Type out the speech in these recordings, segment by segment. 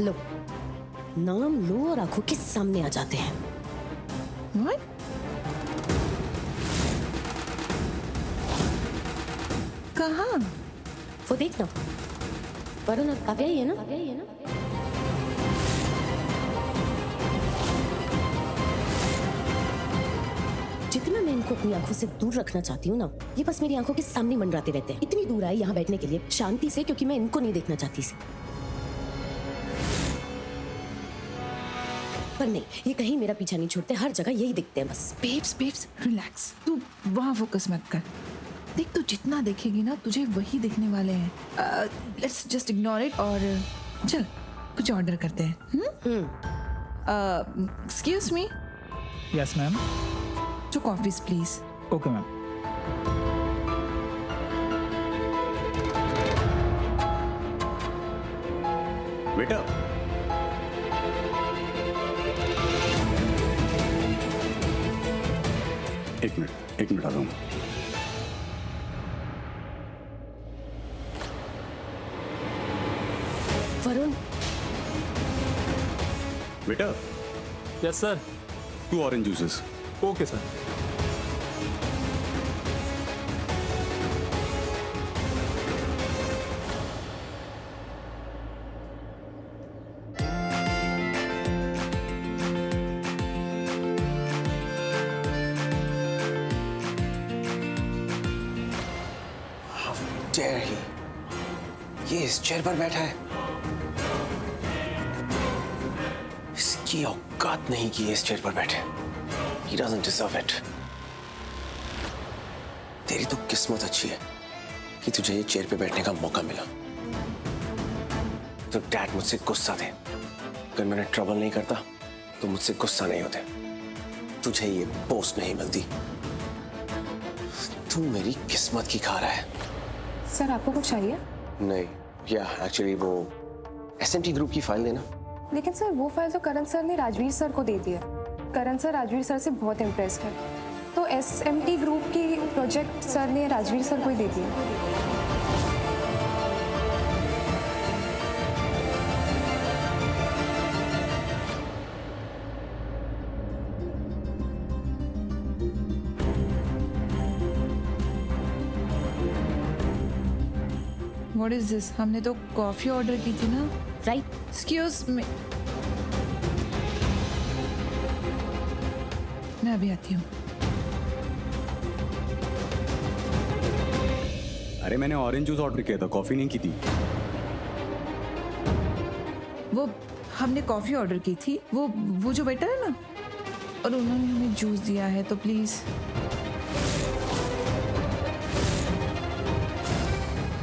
लो, नाम लो और आंखों के सामने आ जाते हैं। What? कहाँ? वो देखना, वरुण और काव्या ही है ना? जितना मैं इनको अपनी आंखों से दूर रखना चाहती हूँ ना, ये बस मेरी आंखों के सामने मंडराते रहते हैं। इतनी दूर आई यहाँ बैठने के लिए शांति से, क्योंकि मैं इनको नहीं देखना चाहती थी। पर नहीं, ये कहीं मेरा पीछा नहीं छोड़ते, हर जगह यही दिखते हैं बस। बेब्स रिलैक्स, तू वहाँ फोकस मत कर। देख, तू जितना देखेगी ना तुझे वही दिखने वाले हैं। लेट्स जस्ट इग्नोर इट और चल कुछ ऑर्डर करते हैं। Excuse me, yes ma'am. 2 coffees please. Okay ma'am. बेटा, एक मिनट आ रहा हूँ। वरुण, बेटा, yes sir. 2 orange juices. Okay sir. Dare he? ये इस चेयर पर बैठा है। इसकी औकात नहीं कि ये इस चेयर पर बैठे। He doesn't deserve it. तेरी तो किस्मत अच्छी है कि तुझे ये चेयर पे बैठने का मौका मिला। तो डैड मुझसे गुस्सा थे। अगर मैंने ट्रबल नहीं करता तो मुझसे गुस्सा नहीं होते। तुझे ये पोस्ट नहीं मिलती। तू मेरी किस्मत की खा रहा है। सर, आपको कुछ चाहिए? नहीं, या एक्चुअली वो एसएमटी ग्रुप की फाइल देना। लेकिन सर, वो फाइल तो करण सर ने राजवीर सर को दे दी है। करण सर राजवीर सर से बहुत इम्प्रेस्ड है, तो एसएमटी ग्रुप की प्रोजेक्ट सर ने राजवीर सर को ही दे दी है। What is this? हमने तो कॉफी ऑर्डर की थी ना। राइट? एक्सक्यूज मी, मैं अभी आती हूँ। अरे मैंने ऑरेंज जूस ऑर्डर किया था, कॉफी नहीं की थी। वो हमने कॉफी ऑर्डर की थी, वो जो वेटर है ना, और उन्होंने हमें जूस दिया है, तो please.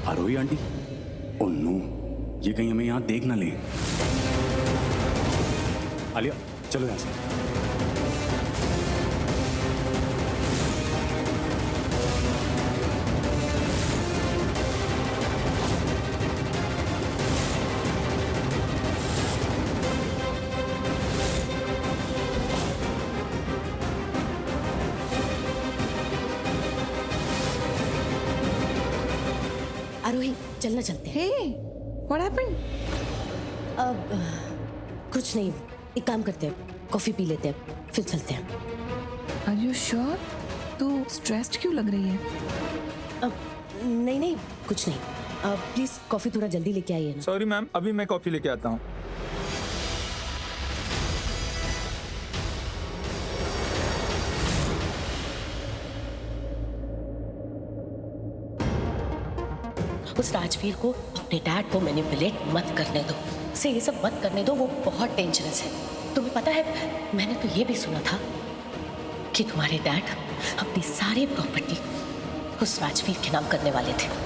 Aarohi aunty, oh no, ये कहीं हमें यहाँ देख ना ले। आलिया, चलो यहाँ से। आरोही, चलना चलते हैं। हे, व्हाट हैपेंड? अब कुछ नहीं, एक काम करते हैं, कॉफी पी लेते हैं, फिर चलते हैं। Are you sure? तू स्ट्रेस्ड क्यों लग रही है? अब नहीं, कुछ नहीं। प्लीज कॉफी थोड़ा जल्दी लेके आइए ना। सॉरी मैम, अभी मैं कॉफी लेके आता हूँ। उस राजवीर को अपने डैड को मैनिपुलेट मत करने दो, उसे ये सब मत करने दो, वो बहुत डेंजरस है। तुम्हें पता है, मैंने तो ये भी सुना था कि तुम्हारे डैड अपनी सारी प्रॉपर्टी उस राजवीर के नाम करने वाले थे।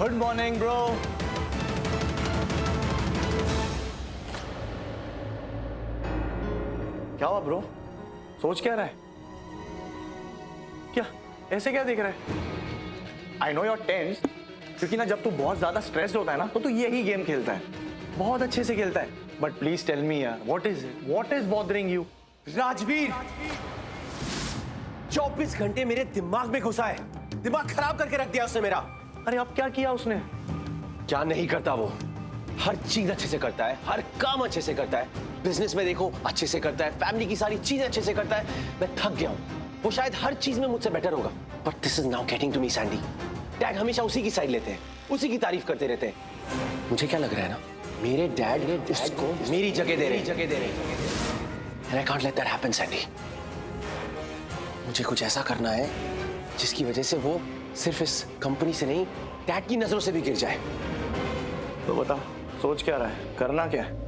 Good morning bro. क्या हुआ ब्रो? सोच क्या रहा है? क्या ऐसे क्या देख रहा है? आई नो योर टेंस, क्योंकि ना जब तू बहुत ज्यादा स्ट्रेस्ड होता है ना तो तू यही गेम खेलता है, बहुत अच्छे से खेलता है। बट प्लीज टेल मी यार, what is bothering you? Rajveer 24 घंटे मेरे दिमाग में घुसा है, दिमाग खराब करके रख दिया उसने मेरा। अरे अब क्या किया उसने? क्या नहीं करता वो, हर चीज अच्छे से करता है, हर काम अच्छे से करता है। बिजनेस में देखो अच्छे से करता है, फैमिली की सारी चीजें अच्छे से करता है। मैं थक गया हूं, वो शायद हर चीज में मुझसे बेटर होगा, but this is now getting to me Sandy. Dad हमेशा उसी की साइड लेते हैं, उसी की तारीफ करते रहते हैं। मुझे क्या लग रहा है ना, मेरे डैड उसको मेरी जगह दे रहे हैं। I can't let that happen Sandy. मुझे कुछ ऐसा करना है जिसकी वजह से वो सिर्फ इस कंपनी से नहीं, डैड की नजरों से भी गिर जाए। तो बता, सोच क्या रहा है, करना क्या है?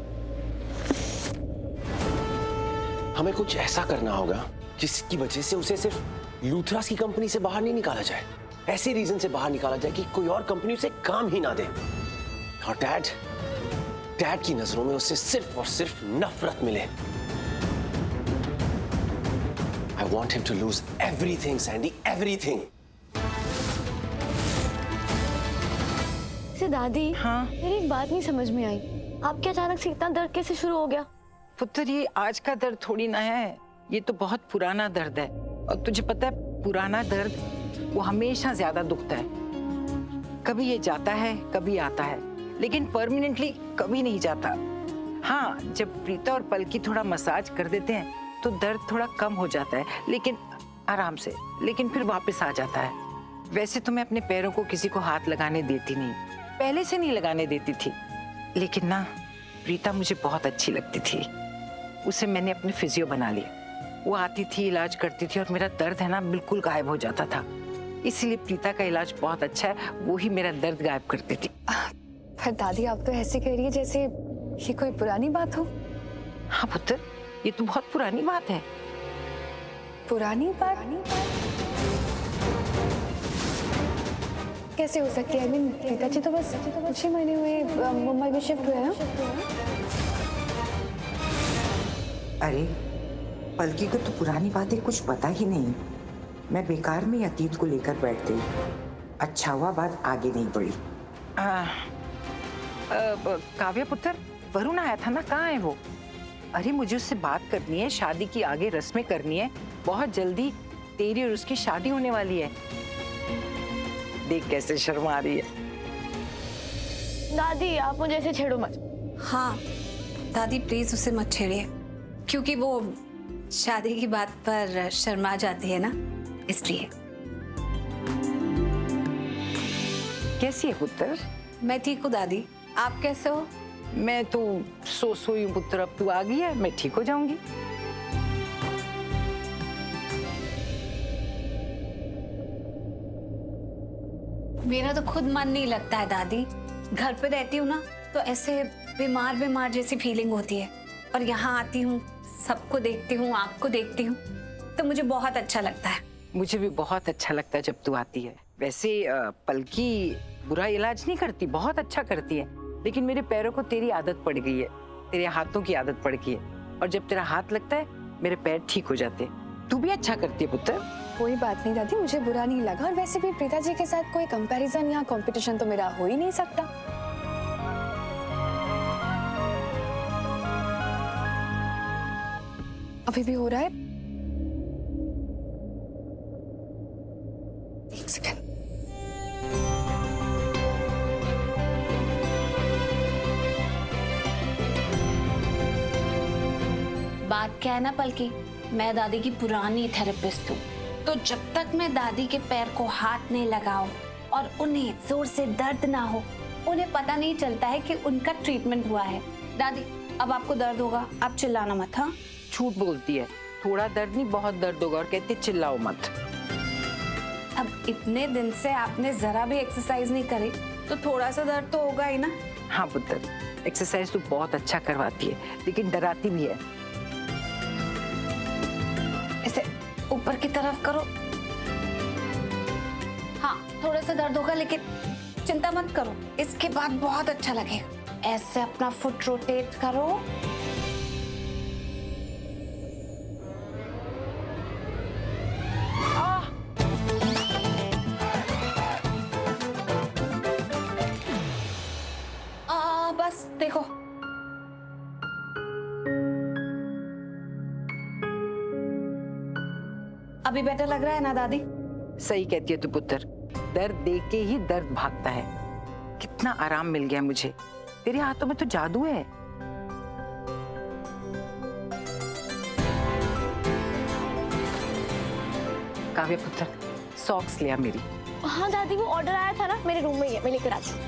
हमें कुछ ऐसा करना होगा जिसकी वजह से उसे सिर्फ लूथरास की कंपनी से बाहर नहीं निकाला जाए, ऐसे रीजन से बाहर निकाला जाए कि कोई और कंपनी उसे काम ही ना दे। और डैड की नजरों में उसे सिर्फ और सिर्फ नफरत मिले। I want him to lose everything, Sandy, everything. से दादी, हाँ? मेरी एक बात नहीं समझ में आई, आपके अचानक से इतना दर्द कैसे शुरू हो गया? पुत्र, ये आज का दर्द थोड़ी ना है, ये तो बहुत पुराना दर्द है। और तुझे पता है, पुराना दर्द वो हमेशा ज्यादा दुखता है। कभी ये जाता है, कभी आता है, लेकिन परमानेंटली कभी नहीं जाता। हाँ, जब प्रीता और पलकी थोड़ा मसाज कर देते हैं तो दर्द थोड़ा कम हो जाता है, लेकिन आराम से, लेकिन फिर वापस आ जाता है। वैसे तो मैं अपने पैरों को किसी को हाथ लगाने देती नहीं, पहले से नहीं लगाने देती थी, लेकिन ना प्रीता मुझे बहुत अच्छी लगती थी। उसे मैंने अपने फिजियो बना लिया। वो आती थी, इलाज करती थी और मेरा दर्द है ना बिल्कुल गायब हो जाता था। इसीलिए प्रीता का इलाज बहुत अच्छा है, वो ही मेरा दर्द गायब करती थी। पर दादी, आप तो ऐसे कह रही है जैसे ये कोई पुरानी बात हो। हाँ पुत्र, ये तो बहुत पुरानी बात है। पुरानी बात कैसे हो सकती है? पिताजी तो बस कुछ ही महीने हुए मुंबई में शिफ्ट हुए हैं। अरे पलकी को तो पुरानी बातें कुछ पता ही नहीं। मैं बेकार में अतीत को लेकर बैठ गई। अच्छा हुआ बात आगे नहीं बढ़ी। काव्य पुत्र, वरुण आया था ना, कहाँ है वो? अरे मुझे उससे बात करनी है, शादी की आगे रस्में करनी है, बहुत जल्दी तेरी और उसकी शादी होने वाली है। देख कैसे शर्मा रही है। दादी, आप मुझे ऐसे छेड़ो मत। हाँ दादी, प्लीज उसे मत छेड़िए, क्योंकि वो शादी की बात पर शर्मा जाती है ना, इसलिए। कैसी है पुत्र? मैं ठीक हूँ दादी, आप कैसे हो? मैं तो सोई हूँ पुत्र, अब तू आ गई है, मैं ठीक हो जाऊंगी। मेरा तो खुद मन नहीं लगता है दादी। घर पे रहती हूँ ना तो ऐसे बीमार जैसी फीलिंग होती है, और यहाँ आती हूँ, सबको देखती हूँ, आपको देखती हूँ, तो मुझे बहुत अच्छा लगता है। मुझे भी बहुत अच्छा लगता है जब तू आती है। वैसे पलकी बुरा इलाज नहीं करती, बहुत अच्छा करती है, लेकिन मेरे पैरों को तेरी आदत पड़ गई है, तेरे हाथों की आदत पड़ गई है, और जब तेरा हाथ लगता है मेरे पैर ठीक हो जाते हैं। तू भी अच्छा करती है पुत्र। कोई बात नहीं दादी, मुझे बुरा नहीं लगा। और वैसे भी पिताजी के साथ कोई कंपैरिजन या कंपटीशन तो मेरा हो ही नहीं सकता। अभी भी हो रहा है। एक सेकंड। बात क्या है ना पलकी, मैं दादी की पुरानी थेरेपिस्ट हूँ, तो जब तक मैं दादी के पैर को हाथ नहीं लगाऊं और उन्हें जोर से दर्द ना हो, उन्हें पता नहीं चलता है कि उनका ट्रीटमेंट हुआ है। दादी, अब आपको दर्द होगा, आप चिल्लाना मत। हाँ, झूठ बोलती है, थोड़ा दर्द नहीं बहुत दर्द होगा, और कहती चिल्लाओ मत। अब इतने दिन से आपने जरा भी एक्सरसाइज नहीं करी, तो थोड़ा सा दर्द तो होगा ही ना। हाँ पुत्र, एक्सरसाइज तो बहुत अच्छा करवाती है, लेकिन डराती भी है। ऐसे ऊपर की तरफ करो। हाँ, थोड़ा सा दर्द होगा, लेकिन चिंता मत करो, इसके बाद बहुत अच्छा लगेगा। ऐसे अपना फुट रोटेट करो। अभी बेटर लग रहा है ना दादी? सही कहती है तू पुत्र, दर्द देख के ही दर्द भागता है। कितना आराम मिल गया मुझे, तेरे हाथों में तो जादू है। काव्य पुत्र, सॉक्स लिया मेरी। हाँ दादी, वो ऑर्डर आया था ना, मेरे रूम में ही है, मैं लेकर आती हूँ।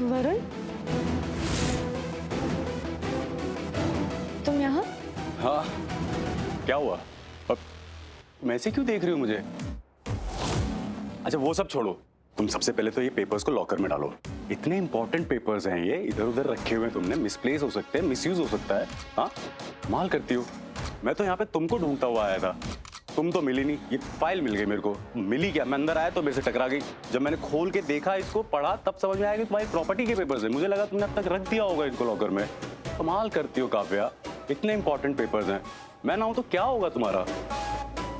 वरुण, तुम यहाँ? हाँ, क्या हुआ? अब मैं ऐसे क्यों देख रही हो मुझे? अच्छा वो सब छोड़ो, तुम सबसे पहले तो ये पेपर्स को लॉकर में डालो। इतने इंपॉर्टेंट पेपर्स हैं ये, इधर उधर रखे हुए तुमने, मिसप्लेस हो सकते हैं, मिसयूज हो सकता है। हाँ, माल करती हो। मैं तो यहाँ पे तुमको ढूंढता हुआ आया था, तुम तो मिली नहीं। ये फाइल मिल गई मेरे को। मिली क्या? मैं अंदर आया तो मेरे से टकरा गई। जब मैंने खोल के देखा, इसको पढ़ा, तब समझ में आया कि तुम्हारी प्रॉपर्टी के पेपर्स है। मुझे लगा तुमने अब तक रख दिया होगा इनको लॉकर में। कमाल करती हो काव्या, इतने इंपॉर्टेंट पेपर्स हैं। मैं ना हूं तो क्या होगा तुम्हारा?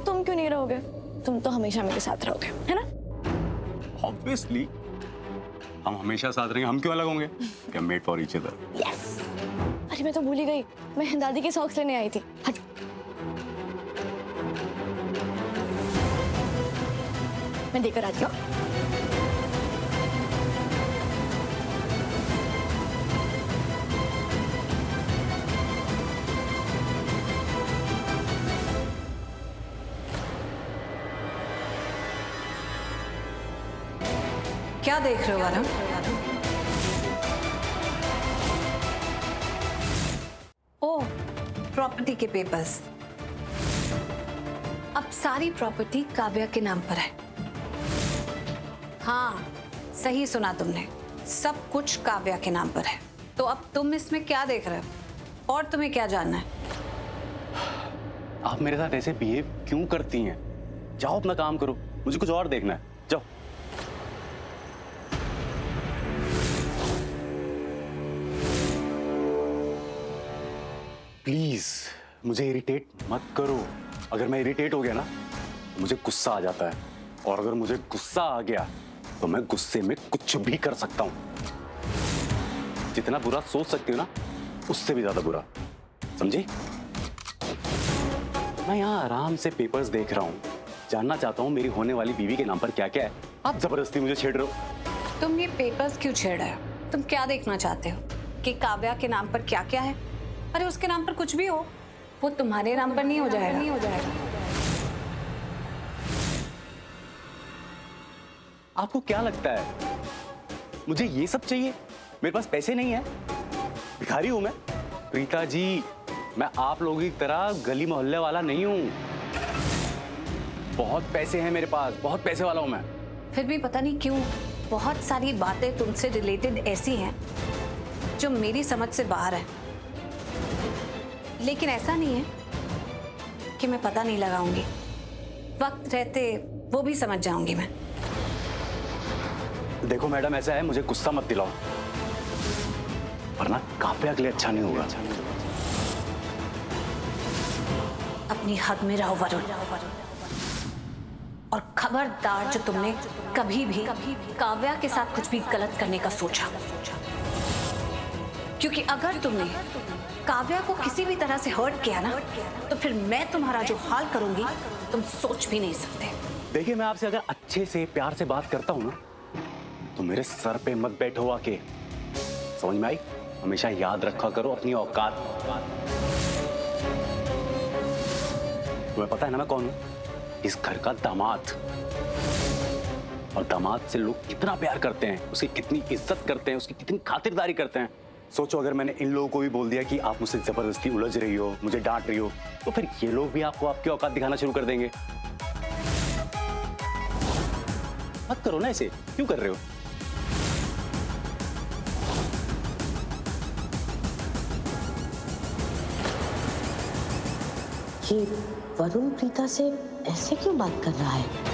तुम क्यों नहीं रहोगे? तुम तो हमेशा मेरे साथ रहोगे, है ना? ऑब्वियसली हम हमेशा साथ रहेंगे, हम क्यों अलग होंगे? क्या made for each other. Yes. अरे मैं तो भूल ही गई, मैं दादी के सॉक्स लेने आई थी। हट। मैं देकर आती हूँ। क्या देख रहे हो वरुण? ओह, प्रॉपर्टी के पेपर्स। अब सारी प्रॉपर्टी काव्या के नाम पर है। हाँ, सही सुना तुमने, सब कुछ काव्या के नाम पर है। तो अब तुम इसमें क्या देख रहे हो और तुम्हें क्या जानना है? आप मेरे साथ ऐसे बिहेव क्यों करती हैं? जाओ अपना काम करो, मुझे कुछ और देखना है। जाओ। प्लीज मुझे इरिटेट मत करो। अगर मैं इरिटेट हो गया ना तो मुझे गुस्सा आ जाता है, और अगर मुझे गुस्सा आ गया तो मैं गुस्से में कुछ भी कर सकता हूं। जितना बुरा सोच सकती हूँ ना, उससे भी ज्यादा बुरा, समझी? मैं यहाँ आराम से पेपर्स देख रहा हूँ, जानना चाहता हूँ मेरी होने वाली बीवी के नाम पर क्या क्या है। आप जबरदस्ती मुझे छेड़ रहे हो। तुम ये पेपर्स क्यों छेड़ रहे हो? तुम क्या देखना चाहते हो कि काव्या के नाम पर क्या क्या है? अरे उसके नाम पर कुछ भी हो, वो तुम्हारे नाम पर नहीं हो जाएगा। आपको क्या लगता है मुझे ये सब चाहिए? मेरे पास पैसे नहीं है, भिखारी हूं मैं। प्रीता जी, मैं आप लोगों की तरह गली मोहल्ले वाला नहीं हूं। बहुत पैसे हैं मेरे पास, बहुत पैसे वाला हूं मैं। फिर भी पता नहीं क्यों बहुत सारी बातें तुमसे रिलेटेड ऐसी हैं जो मेरी समझ से बाहर है। लेकिन ऐसा नहीं है कि मैं पता नहीं लगाऊंगी, वक्त रहते वो भी समझ जाऊंगी मैं। देखो मैडम, ऐसा है, मुझे गुस्सा मत दिलाओ, वरना काव्या के लिए अच्छा नहीं होगा। अपनी हद में रहो वरुण, और खबरदार जो तुमने कभी भी काव्या के साथ कुछ भी गलत करने का सोचा, क्योंकि अगर तुमने काव्या को किसी भी तरह से हर्ट किया ना, तो फिर मैं तुम्हारा जो हाल करूंगी तुम सोच भी नहीं सकते। देखिए, मैं आपसे अगर अच्छे से प्यार से बात करता हूं ना, तो मेरे सर पे मत बैठो आके, समझ में आई? हमेशा याद रखा करो अपनी औकात। तुम्हें पता है ना मैं कौन हूं? इस घर का दामाद। और दामाद से लोग कितना प्यार करते हैं, उसकी कितनी इज्जत करते हैं, उसकी कितनी खातिरदारी करते हैं। सोचो अगर मैंने इन लोगों को भी बोल दिया कि आप मुझसे जबरदस्ती उलझ रही हो, मुझे डांट रही हो, तो फिर ये लोग भी आपको आपकी औकात दिखाना शुरू कर देंगे। मत करो ना ऐसे, क्यों कर रहे हो? ये वरुण प्रीता से ऐसे क्यों बात कर रहा है?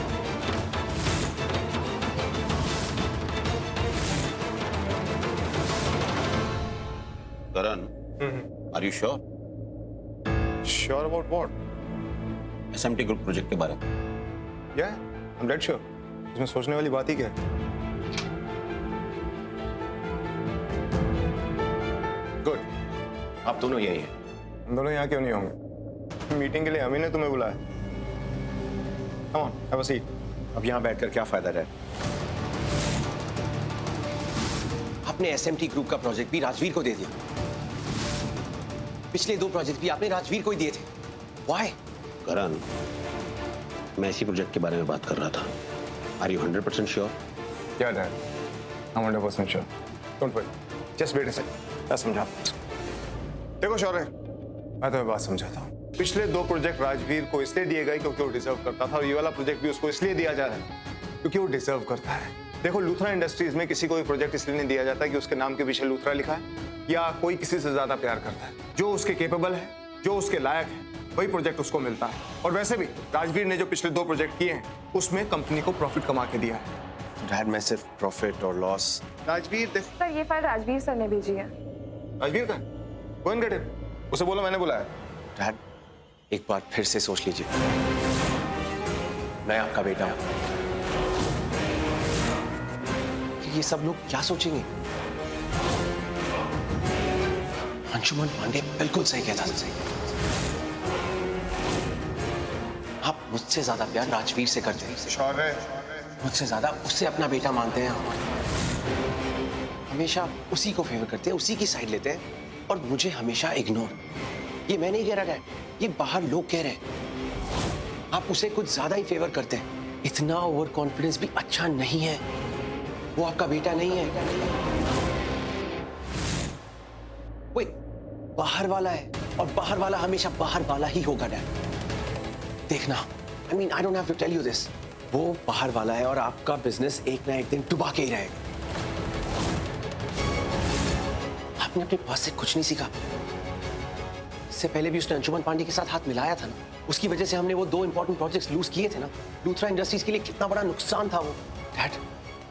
Karan, are you sure? Sure about what? SMT Group project के बारे में। Yeah, I'm dead sure. इसमें सोचने वाली बात ही क्या है? गुड, आप दोनों यही हैं। हम दोनों यहाँ क्यों नहीं होंगे? मीटिंग के लिए हम ही ने तुम्हें बुलाया। Come on, have a seat. अब यहाँ बैठकर क्या फायदा रहा? आपने एसएमटी ग्रुप का प्रोजेक्ट भी राजवीर को दे दिया। पिछले 2 प्रोजेक्ट भी आपने राजवीर को ही दिए थे। Why? करण, मैं इसी प्रोजेक्ट के बारे में बात कर रहा था। Are you 100% sure? क्या dad? I'm 100% sure. Don't worry. Just wait a second. मैं समझाता हूँ। देखो शौर्य, मैं तुम्हें बात समझाता हूँ। पिछले 2 प्रोजेक्ट राजवीर को इसलिए दिए गए क्योंकि वो डिजर्व करता था, और ये वाला प्रोजेक्ट भी उसको इसलिए दिया जा रहा है क्योंकि वो डिजर्व करता है। देखो, लूथरा इंडस्ट्रीज में किसी को भी प्रोजेक्ट इसलिए नहीं दिया जाता कि उसके नाम के पीछे लूथरा लिखा है या कोई किसी से ज्यादा प्यार करता है। जो उसके केपेबल है, जो उसके लायक है, वही प्रोजेक्ट उसको मिलता है। और वैसे भी राजवीर ने जो पिछले 2 प्रोजेक्ट किए हैं उसमें कंपनी को प्रॉफिट कमा के दिया है। डैड, मैं सिर्फ प्रॉफिट और लॉस। राजवीर सर ये फाइल राजवीर सर ने भेजी है। राजवीर का कौन गेट है? उसे बोलो मैंने बुलाया। डैड, एक बार फिर से सोच लीजिए। मैं आपका बेटा हूं। ये सब लोग क्या सोचेंगे? अंशुमन पांडे बिल्कुल सही कहता था। आप मुझसे ज्यादा प्यार राजवीर से करते हैं। शौर्य, मुझसे ज्यादा उससे अपना बेटा मानते हैं। हमेशा उसी को फेवर करते हैं, उसी की साइड लेते हैं, और मुझे हमेशा इग्नोर। ये मैं नहीं कह रहा डैड, ये बाहर लोग कह रहे हैं। आप उसे कुछ ज्यादा ही फेवर करते हैं। इतना ओवर कॉन्फिडेंस भी अच्छा नहीं है। वो आपका बेटा नहीं है, वो बाहर वाला है, और बाहर वाला हमेशा बाहर वाला ही होगा डैड। देखना, I mean I don't have to tell you this. वो बाहर वाला है और आपका बिजनेस एक ना एक दिन डुबा के ही रहेगा। आपने अपने पास से कुछ नहीं सीखा। इससे पहले भी उसने अंशुमन पांडे के साथ हाथ मिलाया था ना, उसकी वजह से हमने वो 2 इंपॉर्टेंट प्रोजेक्ट्स लूज किए थे ना। लूथरा इंडस्ट्रीज के लिए कितना बड़ा नुकसान था वो। डैड,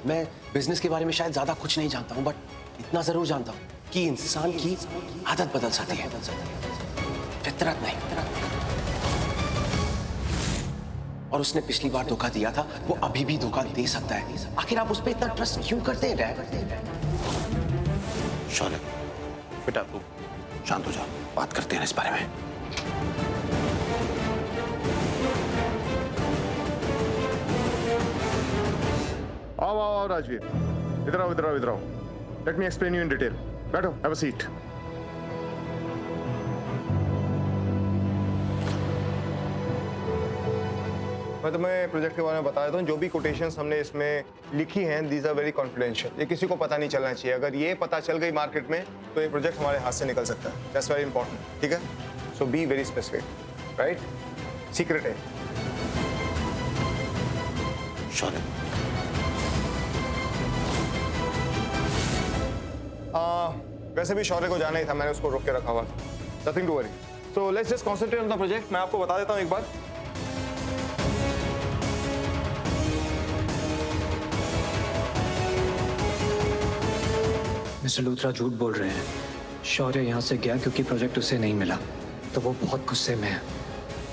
मैं बिजनेस के बारे में शायद ज्यादा कुछ नहीं जानता हूं, बट इतना जरूर जानता हूं कि इंसान की आदत बदल सकती है, फितरत नहीं। और उसने पिछली बार धोखा दिया था, वो अभी भी धोखा दे सकता है। आखिर आप उस पर इतना ट्रस्ट क्यों करते हैं डैड? शौर्य, बेटा तू शांत हो जा, बात करते हैं इस बारे में। आओ आओ आओ राजवीर, इधर आओ इधर आओ इधर आओ। Let me explain you in detail. बैठो, हैव अ सीट। मैं तुम्हें प्रोजेक्ट के बारे में बता देता हूँ। जो भी कोटेशंस हमने इसमें लिखी हैं, दीज आर वेरी कॉन्फिडेंशियल। ये किसी को पता नहीं चलना चाहिए। अगर ये पता चल गई मार्केट में तो ये प्रोजेक्ट हमारे हाथ से निकल सकता है। दैट्स वेरी इंपॉर्टेंट, ठीक है? So be very specific, right? Secret है। शौर्य, वैसे भी शौर्य को जाना ही था, मैंने उसको रोक के रखा हुआ। Nothing to worry. So let's just concentrate on the project. मैं आपको बता देता हूँ एक बार। मिस्टर लूथरा झूठ बोल रहे हैं। शौर्य यहाँ से गया क्योंकि प्रोजेक्ट उसे नहीं मिला, तो वो बहुत गुस्से में है।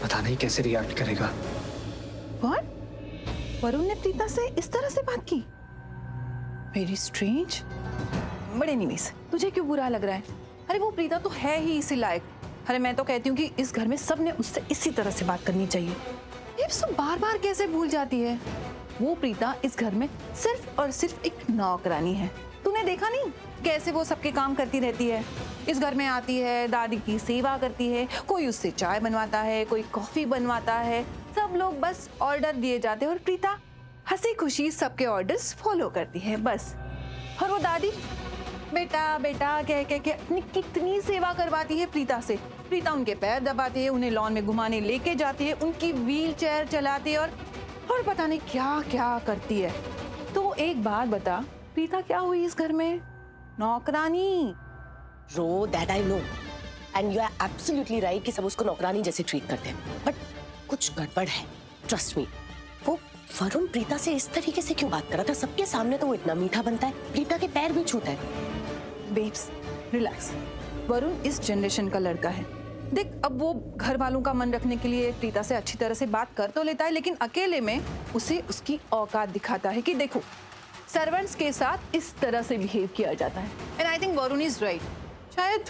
पता नहीं कैसे रिएक्ट करेगा। कौन? वरुण ने प्रीता से इस तरह से बात की? Very strange. बड़े एनीवेज, तुझे क्यों बुरा लग रहा है? अरे वो प्रीता तो है ही इसी लायक। अरे मैं तो कहती हूँ कि इस घर में सबने उससे इसी तरह से बात करनी चाहिए। ये सब बार बार कैसे भूल जाती है? वो प्रीता इस घर में सिर्फ और सिर्फ एक नौकरानी है। तूने देखा नहीं कैसे वो सबके काम करती रहती है? इस घर में आती है, दादी की सेवा करती है, कोई उससे चाय बनवाता है, कोई कॉफी बनवाता है। सब लोग बस ऑर्डर दिए जाते हैं और प्रीता हंसी खुशी सबके ऑर्डर्स फॉलो करती है बस। और वो दादी बेटा बेटा कह कह के अपनी कितनी सेवा करवाती है प्रीता से। प्रीता उनके पैर दबाती है, उन्हें लॉन में घुमाने लेके जाती है, उनकी व्हील चेयर चलाती है और पता नहीं क्या क्या करती है। तो एक बात बता, प्रीता क्या हुई इस घर में? नौकरानी। रो that I know and you are absolutely right कि सब उसको नौकरानी जैसे ट्रीट करते हैं, बट कुछ गड़बड़ है, ट्रस्ट मी। वो वरुण प्रीता से इस तरीके से क्यों बात कर रहा था? सबके सामने तो वो इतना मीठा बनता है, प्रीता के पैर भी छूता है। बेब्स रिलैक्स, वरुण इस जनरेशन का लड़का है। देख, अब वो घर वालों का मन रखने के लिए प्रीता से अच्छी तरह से बात कर तो लेता है, लेकिन अकेले में उसे उसकी औकात दिखाता है कि देखो सर्वेंट्स के साथ इस तरह से बिहेव किया जाता है। And I think Varun is right. शायद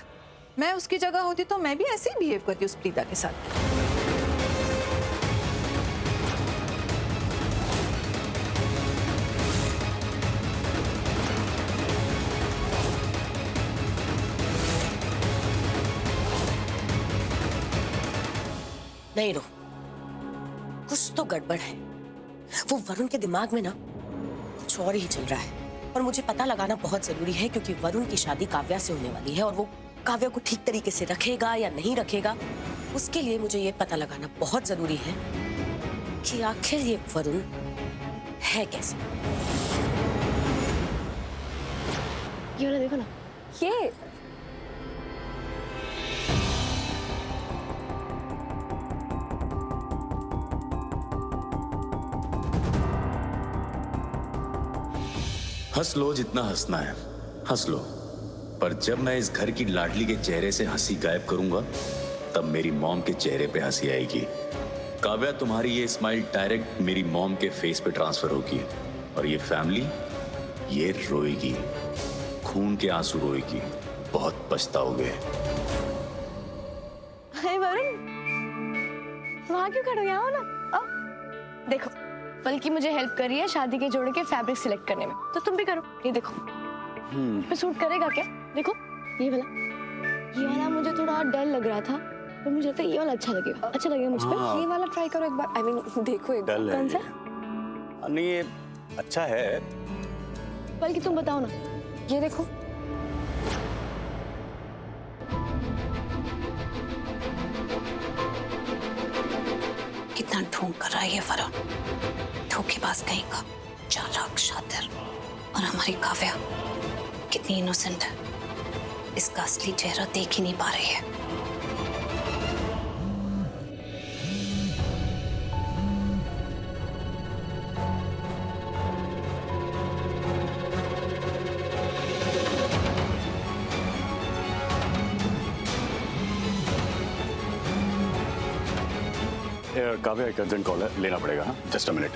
मैं उसकी जगह होती तो मैं भी ऐसे ही बिहेव करती उस प्रीता के साथ। नहीं रो, कुछ तो गड़बड़ है। वो वरुण के दिमाग में ना कुछ और ही चल रहा है और मुझे पता लगाना बहुत जरूरी है, क्योंकि वरुण की शादी काव्या से होने वाली है और वो काव्या को ठीक तरीके से रखेगा या नहीं रखेगा, उसके लिए मुझे ये पता लगाना बहुत जरूरी है कि आखिर ये वरुण है कैसे। ये वाला देखो ना, ये हंस लो जितना हंसना है, हंस लो, पर जब मैं इस घर की लाडली के चेहरे से हंसी गायब करूंगा तब मेरी मॉम के चेहरे पे हंसी आएगी। काव्या, तुम्हारी ये स्माइल डायरेक्ट मेरी मॉम के फेस पे ट्रांसफर होगी और ये फैमिली ये रोएगी, खून के आंसू रोएगी, बहुत पछताओगे। अरे वरुण, वहां क्यों खड़े हो? यहाँ हो ना। देखो, बल्कि मुझे हेल्प कर रही है शादी के जोड़े के फैब्रिक सिलेक्ट करने में, तो तुम भी करो। ये देखो, पे सूट करेगा क्या? देखो ये वाला मुझे थोड़ा डर लग रहा था, पर मुझे लगता है ये वाला अच्छा लगेगा। अच्छा लगेगा मुझ पे। ये वाला ट्राई करो एक बार। आई मीन देखो एक बार। कौन सा? नहीं, ये अच्छा है। बल्कि तुम बताओ ना। ये देखो, कितना ढूंढ कर रहा है ये वरुण, धोखेबाज कहीं का, चालाक, शातिर। और हमारी काव्या कितनी इनोसेंट है, इसका असली चेहरा देख ही नहीं पा रही है। काव्या, एक अर्जेंट कॉल है, लेना पड़ेगा। हाँ, just a minute.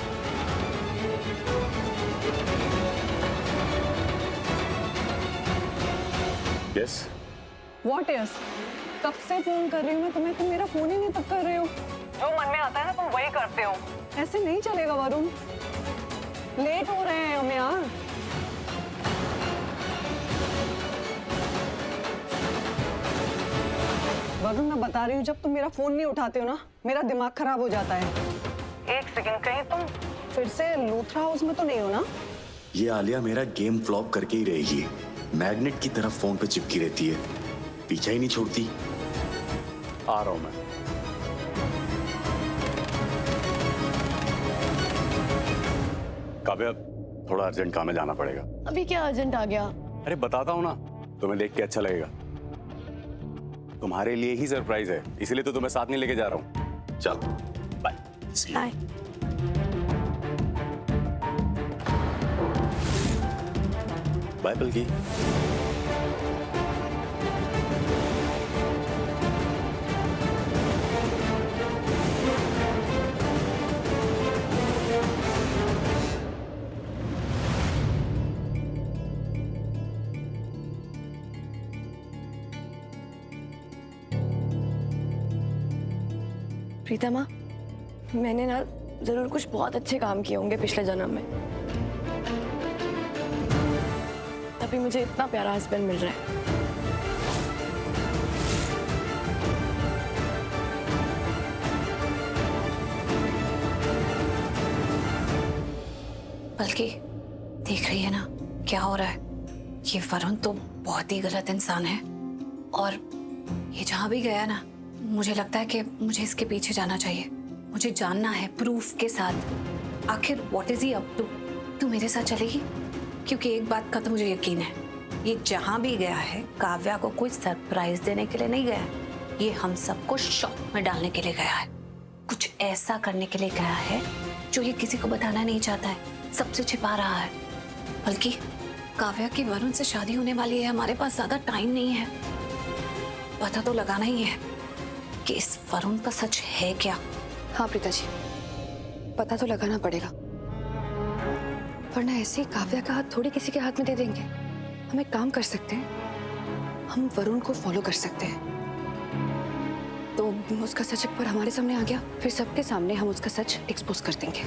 Yes, what is? कब से फोन कर रही हूँ मैं तुम्हें, तुम मेरा फोन ही नहीं पिक कर रहे हो। जो मन में आता है ना तुम वही करते हो। ऐसे नहीं चलेगा वरुण, लेट हो रहे हैं हम यार। वरुण, मैं बता रही हूँ, जब तुम मेरा फोन नहीं उठाते हो ना, मेरा दिमाग खराब हो जाता है। एक सेकंड, कहीं तुम फिर से लूथरा हाउस में तो नहीं हो ना? ये आलिया मेरा गेम फ्लॉप करके ही रहेगी, मैग्नेट की तरफ फोन पे चिपकी रहती है, पीछा ही नहीं छोड़ती। आ रहा हूं मैं। काव्या, थोड़ा अर्जेंट काम है, जाना पड़ेगा। अभी क्या अर्जेंट आ गया? अरे बताता हूँ ना, तुम्हें देख के अच्छा लगेगा। तुम्हारे लिए ही सरप्राइज है, इसीलिए तो तुम्हें साथ नहीं लेके जा रहा हूँ। चलो बाय। बाय। बाय पलकी। प्रीता माँ, मैंने ना जरूर कुछ बहुत अच्छे काम किए होंगे पिछले जन्म में, तभी मुझे इतना प्यारा हस्बैंड मिल रहा है। बल्कि देख रही है ना क्या हो रहा है? ये वरुण तो बहुत ही गलत इंसान है, और ये जहां भी गया ना, मुझे लगता है कि मुझे इसके पीछे जाना चाहिए। मुझे जानना है प्रूफ के साथ, आखिर what is he up to. तू मेरे साथ चलेगी? क्योंकि एक बात का तो मुझे यकीन है, ये जहां भी गया है काव्या को कोई सरप्राइज देने के लिए नहीं गया है, ये हम सबको शॉक में डालने के लिए गया है। कुछ ऐसा करने के लिए गया है जो ये किसी को बताना नहीं चाहता है, सबसे छिपा रहा है। बल्कि काव्या की वरुण से शादी होने वाली है, हमारे पास ज्यादा टाइम नहीं है, पता तो लगाना ही है। कि इस वरुण का सच है क्या। हाँ प्रीता जी, पता तो लगाना पड़ेगा, वरना ऐसे ही काव्या का हाथ थोड़ी किसी के हाथ में दे देंगे। हम एक काम कर सकते हैं, हम वरुण को फॉलो कर सकते हैं, तो उसका सच एक बार हमारे सामने आ गया, फिर सबके सामने हम उसका सच एक्सपोज कर देंगे।